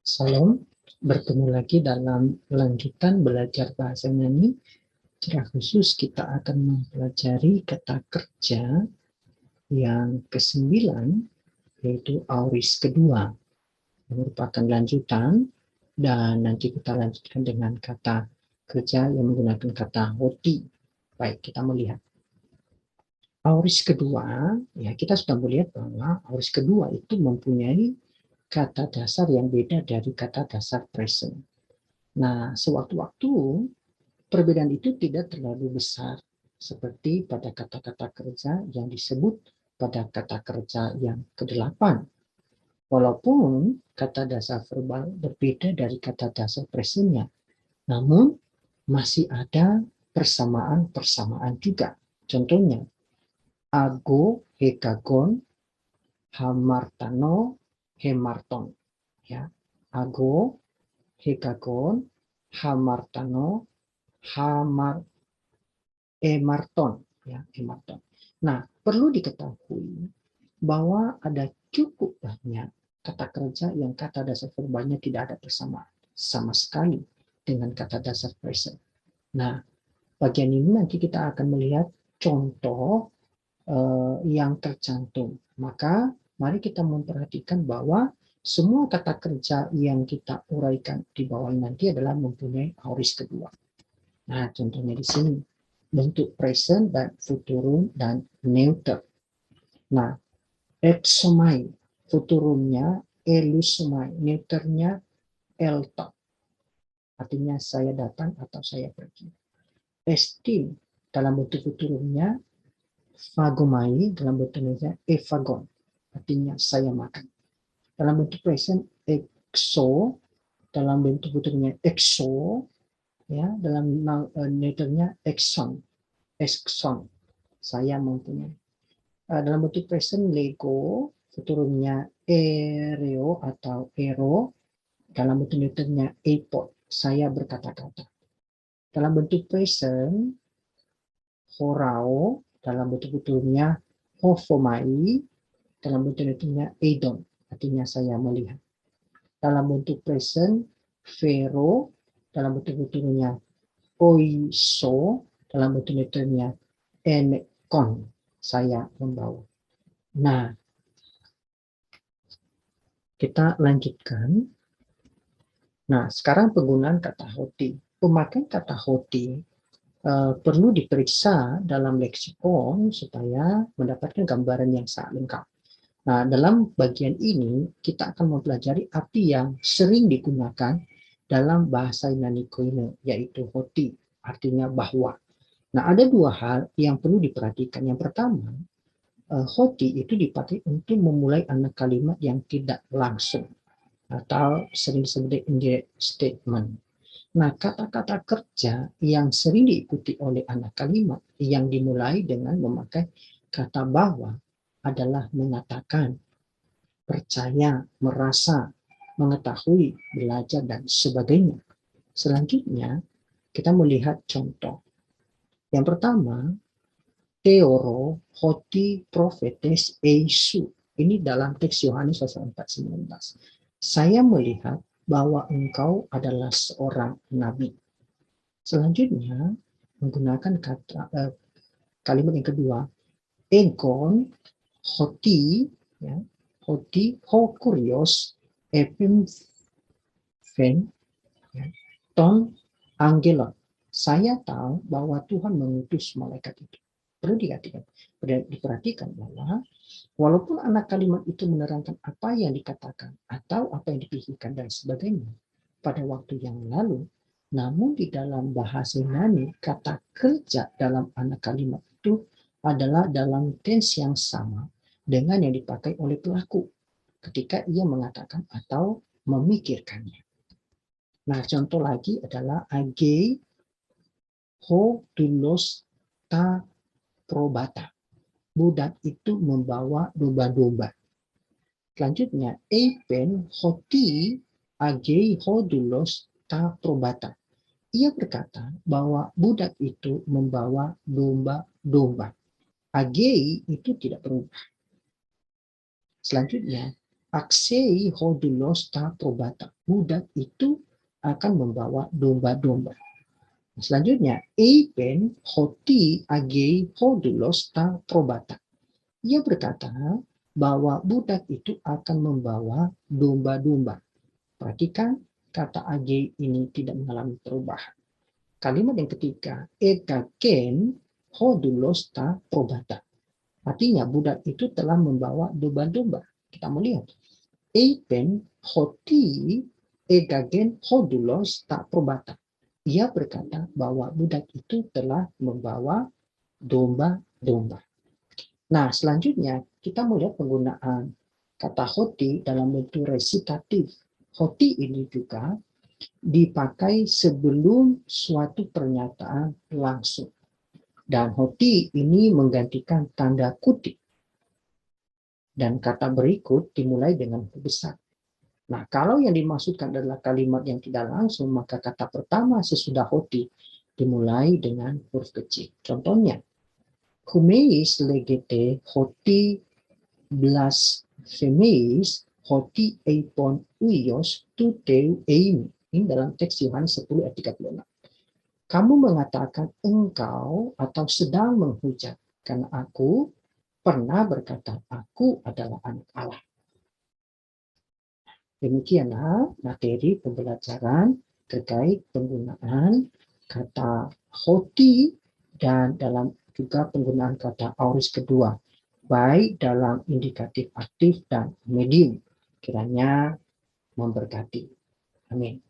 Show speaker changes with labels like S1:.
S1: Salam, bertemu lagi dalam lanjutan belajar bahasa Yunani. Secara khusus kita akan mempelajari kata kerja yang ke-9, yaitu auris kedua, yang merupakan lanjutan, dan nanti kita lanjutkan dengan kata kerja yang menggunakan kata hoti. Baik, kita melihat. Auris kedua, ya kita sudah melihat bahwa auris kedua itu mempunyai kata dasar yang beda dari kata dasar present. Nah, sewaktu-waktu perbedaan itu tidak terlalu besar seperti pada kata-kata kerja yang disebut pada kata kerja yang ke-8. Walaupun kata dasar verbal berbeda dari kata dasar presentnya, namun masih ada persamaan-persamaan juga. Contohnya, ago, hekagon, hamartano, hemarton. Ya, ago, hekagon, hamartano, emarton, ya, emarton. Nah, perlu diketahui bahwa ada cukup banyak kata kerja yang kata dasar verbalnya tidak ada persamaan sama sekali dengan kata dasar present. Nah, bagian ini nanti kita akan melihat contoh yang tercantum. Maka mari kita memperhatikan bahwa semua kata kerja yang kita uraikan di bawah nanti adalah mempunyai auris kedua. Nah, contohnya di sini bentuk present dan futurum dan neuter. Nah, exomai, futurumnya elusomai, neuternya elta. Artinya saya datang atau saya pergi. Estim dalam bentuk futurumnya fagomai, dalam bentuknya evagon. Artinya saya makan. Dalam bentuk present exo, dalam bentuk futurumnya exo, ya, dalam neuternya exon. Exon, saya mempunyai. Dalam bentuk present lego, futurumnya ereo atau ero, dalam bentuk neuternya epod, saya berkata-kata. Dalam bentuk present horao, dalam bentuk futurumnya hofomai, dalam bentuk neuternya edon, artinya saya melihat. Dalam bentuk present vero, dalam bentuk futurumnya oiso, dalam bentuk neuternya enekon, saya membawa. Nah, kita lanjutkan. Nah, sekarang penggunaan kata hoti. Pemakaian kata hoti perlu diperiksa dalam leksikon supaya mendapatkan gambaran yang sangat lengkap. Nah, dalam bagian ini kita akan mempelajari arti yang sering digunakan dalam bahasa Yunani Koine, yaitu hoti, artinya bahwa. Nah, ada dua hal yang perlu diperhatikan. Yang pertama, hoti itu dipakai untuk memulai anak kalimat yang tidak langsung atau sering disebut indirect statement. Nah, kata-kata kerja yang sering diikuti oleh anak kalimat yang dimulai dengan memakai kata bahwa adalah mengatakan, percaya, merasa, mengetahui, belajar, dan sebagainya. Selanjutnya, kita melihat contoh. Yang pertama, Theoro hoti prophetes eisu. Ini dalam teks Yohanes pasal 4:19. Saya melihat bahwa engkau adalah seorang nabi. Selanjutnya, menggunakan kalimat yang kedua, egon hoti, ya, hoti ho kurios epim fen, ya, ton angelon. Saya tahu bahwa Tuhan mengutus malaikat itu. Perlu diperhatikan bahwa walaupun anak kalimat itu menerangkan apa yang dikatakan atau apa yang dipikirkan dan sebagainya pada waktu yang lalu, namun di dalam bahasa Yunani kata kerja dalam anak kalimat itu adalah dalam tense yang sama dengan yang dipakai oleh pelaku ketika ia mengatakan atau memikirkannya. Nah, contoh lagi adalah age ho dulos ta probata. Budak itu membawa domba-domba. Selanjutnya, epen hoti agei hodulos ta probata. Ia berkata bahwa budak itu membawa domba-domba. Agei itu tidak berubah. Selanjutnya, aksei hodulos ta probata. Budak itu akan membawa domba-domba. Selanjutnya, eipen hoti agei hodulos ta probata. Ia berkata bahwa budak itu akan membawa domba-domba. Perhatikan, kata agei ini tidak mengalami perubahan. Kalimat yang ketiga, ekaken hodulos ta probata. Artinya budak itu telah membawa domba-domba. Kita melihat. Eipen hoti egagen hodulos ta probata. Ia berkata bahwa budak itu telah membawa domba-domba. Nah, selanjutnya kita melihat penggunaan kata hoti dalam bentuk resitatif. Hoti ini juga dipakai sebelum suatu pernyataan langsung. Dan hoti ini menggantikan tanda kutip. Dan kata berikut dimulai dengan huruf besar. Nah, kalau yang dimaksudkan adalah kalimat yang tidak langsung, maka kata pertama sesudah hoti dimulai dengan huruf kecil. Contohnya, Humeis legete hoti blasfemeis hoti eipon uios tuteu eimi. Ini dalam teks Yohanes 10 ayat 36. Kamu mengatakan engkau atau sedang menghujat karena aku pernah berkata aku adalah anak Allah. Demikianlah materi pembelajaran terkait penggunaan kata hoti dan dalam juga penggunaan kata aorist kedua, baik dalam indikatif aktif dan medium. Kiranya memberkati. Amin.